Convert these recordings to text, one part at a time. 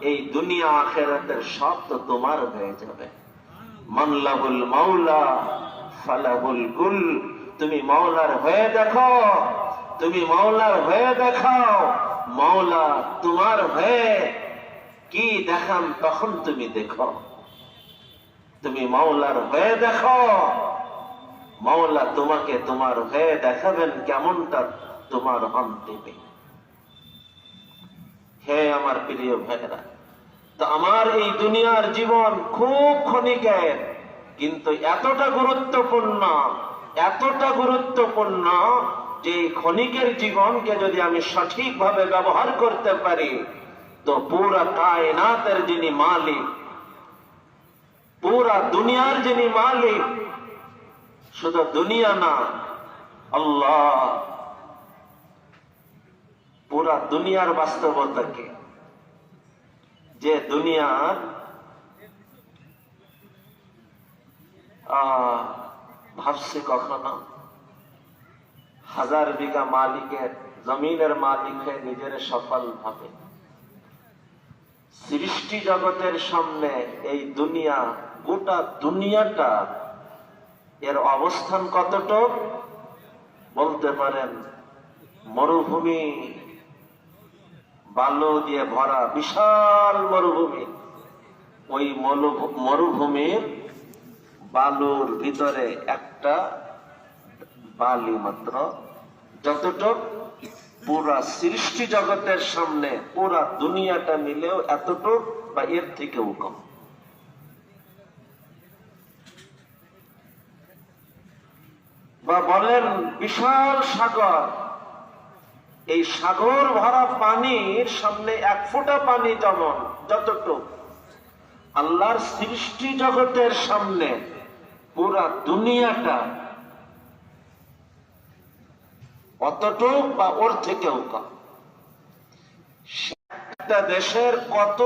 এই দুনিয়া আখিরাতের সব তো তোমার হয়ে যাবে। মানলাহুল মাওলা ফালাহুল কুল। তুমি মাওলার হয়ে দেখো, তুমি মাওলার হয়ে দেখাও, মাওলা তোমার হয়ে কি দেখান তখন তুমি দেখো। তুমি মাওলার হয়ে দেখো, মাওলা তোমাকে তোমার হয়ে দেখাবেন, কেমনটা তোমার অন্তিমে। হে আমার প্রিয় ভাইরা, তো আমার এই দুনিয়ার জীবন খুব ক্ষণিকের, কিন্তু এতটা গুরুত্বপূর্ণ, এতটা গুরুত্বপূর্ণ যে এই ক্ষণিকের জীবনকে যদি আমি সঠিকভাবে ব্যবহার করতে পারি, তো পুরা কায়নাতের যিনি মালিক, পুরা দুনিয়ার যিনি মালিক, শুধু দুনিয়া না, আল্লাহ পুরা দুনিয়ার বাস্তবতাকে, যে দুনিয়ার ভাবছি কখনো 1000 বিঘা মালিকের জমিনের মালিক হয়ে নিজের সফল ভাবে, সৃষ্টি জগতের সামনে এই দুনিয়া, গোটা দুনিয়াটা এর অবস্থান কতটুক বলতে পারেন? মরুভূমি, বালু দিয়ে ভরা বিশাল মরুভূমি। ওই মরুভূমির বালুর ভিতরে একটা বালি মাত্র, যতটুক পুরা সৃষ্টি জগতের সামনে পুরা দুনিয়াটা মিলেও এতটুক বা এর থেকেও কম। বা বলেন বিশাল সাগর, এই সাগর ভরা পানির সামনে 1 ফোঁটা পানি যেমন, যতটুক আল্লাহর সৃষ্টি জগতের সামনে পুরা দুনিয়াটা অতটুক বা ওর থেকেও কম। একটা দেশের কত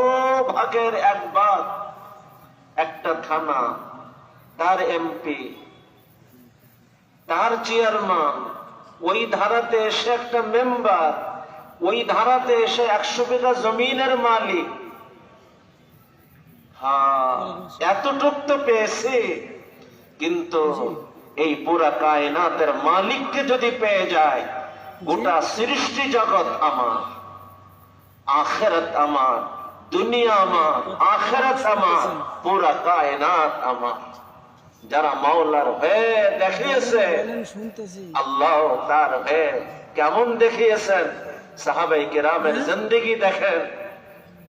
ভাগের 1 ভাগ, একটা থানা, তার এমপি, তার চেয়ারম্যান, ওই ধারাতে এসে একটা মেম্বার, ওই ধারাতে এসে 100 বিঘা জমিনের মালিক। হ্যাঁ, এতটুক তো পেয়েছে, কিন্তু এই পুরা কায়নাতের মালিককে যদি পেয়ে যায়, গোটা সৃষ্টি জগৎ আমার, আখিরাত আমার, দুনিয়া আমার, আখিরাত আমার, পুরা কায়নাত আমার। যারা মাওলার হয়ে দেখিয়েছে, আল্লাহ তার হয়ে কেমন দেখিয়েছেন। সাহাবায়ে কেরামের জিন্দেগি দেখেন,